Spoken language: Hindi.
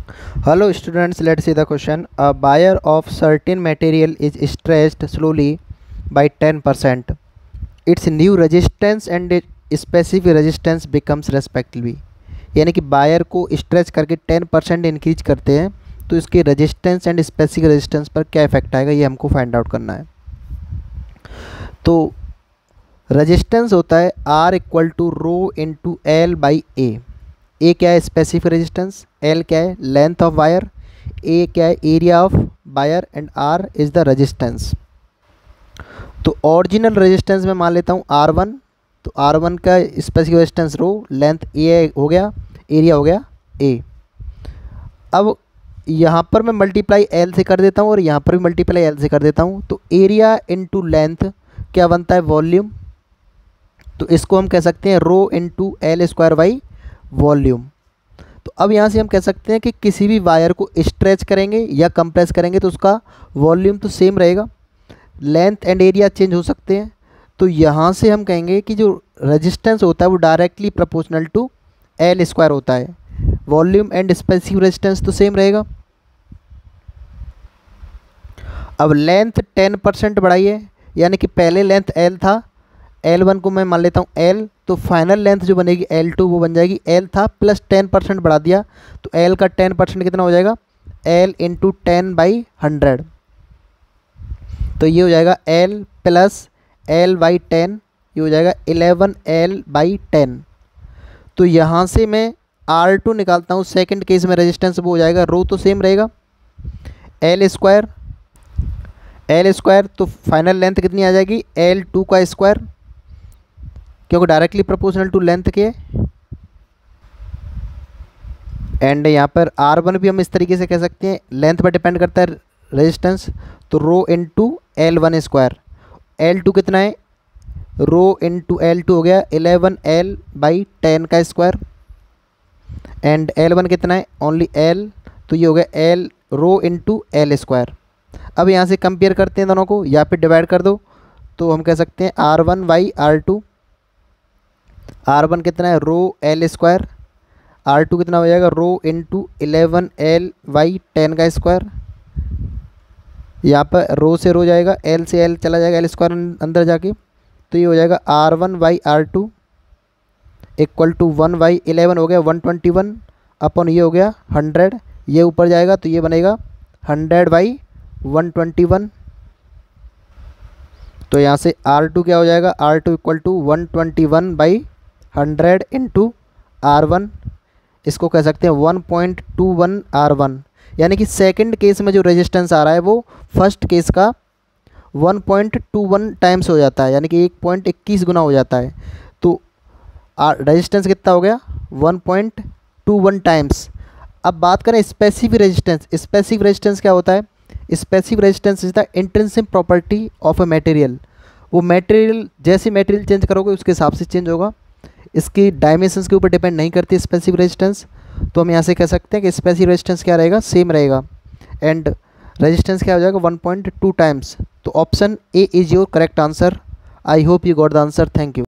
Hello students, let's see the question. A buyer of certain material is stretched slowly by 10%. Its new resistance and its specific resistance becomes respectively. यानी कि बायर को स्ट्रेच करके 10% इंक्रीज करते हैं तो इसके रेजिस्टेंस एंड स्पेसिफिक रेजिस्टेंस पर क्या इफेक्ट आएगा ये हमको फाइंड आउट करना है। तो रेजिस्टेंस होता है R equal to rho into L by A क्या है स्पेसिफिक रेजिस्टेंस, एल क्या है लेंथ ऑफ वायर, ए क्या है area of wire and R is the resistance. तो ओरिजिनल रेजिस्टेंस में मान लेता हूँ R1, तो R1 का specific resistance rho, length A हो गया, एरिया हो गया ए। अब यहाँ पर मैं मल्टीप्लाई एल से कर देता हूँ और यहाँ पर भी मल्टीप्लाई एल से कर देता हूँ, तो एरिया इंटू लेंथ क्या बनता है वॉल्यूम। तो इसको हम कह सकते हैं rho into L square by volume. तो अब यहाँ से हम कह सकते हैं कि किसी भी वायर को स्ट्रेच करेंगे या कंप्रेस करेंगे तो उसका वॉल्यूम तो सेम रहेगा, लेंथ एंड एरिया चेंज हो सकते हैं। तो यहाँ से हम कहेंगे कि जो रेजिस्टेंस होता है वो directly proportional to L square होता है, वॉल्यूम एंड स्पेसिफिक रेजिस्टेंस तो सेम रहेगा। अब लेंथ 10% बढ़ाई है, यानी कि पहले लेंथ एल था, L1 को मैं मान लेता हूँ L, तो फाइनल लेंथ जो बनेगी L2 वो बन जाएगी L था प्लस 10% बढ़ा दिया, तो L का 10% कितना हो जाएगा L इंटू 10/100। तो ये हो जाएगा L प्लस L/10, ये हो जाएगा 11L/10। तो यहाँ से मैं R2 निकालता हूँ, सेकंड केस में रेजिस्टेंस वो हो जाएगा रो तो सेम रहेगा एल स्क्वायर, तो फाइनल लेंथ कितनी आ जाएगी L2 का स्क्वायर, क्योंकि डायरेक्टली प्रोपोर्शनल टू लेंथ के। एंड यहाँ पर R1 भी हम इस तरीके से कह सकते हैं, लेंथ पर डिपेंड करता है रेजिस्टेंस, तो rho into L1 square, L2 कितना है रो इंटू L2 हो गया 11L/10 का स्क्वायर, एंड L1 कितना है ओनली L, तो ये हो गया L रो इंटू एल स्क्वायर। अब यहाँ से कंपेयर करते हैं दोनों को, यहाँ पे डिवाइड कर दो तो हम कह सकते हैं R1/R2, R1 कितना है रो एल स्क्वायर, R2 कितना हो जाएगा रो इंटू 11L/10 का स्क्वायर। यहाँ पर रो से रो जाएगा, L से L चला जाएगा, एल स्क्वायर अंदर जाके, तो ये हो जाएगा R1/R2 इक्वल टू 1/11 हो गया 121 अपन ये हो गया 100, ये ऊपर जाएगा तो ये बनेगा 100/121। तो यहाँ से R2 क्या हो जाएगा R2 equal to 121/100 into R1, इसको कह सकते हैं 1.21 R1, यानी कि सेकंड केस में जो रेजिस्टेंस आ रहा है वो फर्स्ट केस का 1.21 टाइम्स हो जाता है, यानी कि 1.21 गुना हो जाता है। तो रेजिस्टेंस कितना हो गया 1.21 टाइम्स। अब बात करें स्पेसिफिक रेजिस्टेंस, स्पेसिफिक रेजिस्टेंस क्या होता है, specific resistance is the intrinsic property of a material. वो मटेरियल जैसे मटेरियल चेंज करोगे उसके हिसाब से चेंज होगा, इसकी डायमेंशंस के ऊपर डिपेंड नहीं करती स्पेसिफिक रेजिस्टेंस। तो हम यहाँ से कह सकते हैं कि स्पेसिफिक रेजिस्टेंस क्या रहेगा सेम रहेगा, एंड रेजिस्टेंस क्या हो जाएगा 1.2 टाइम्स। तो option A is your correct answer. I hope you got the answer. Thank you.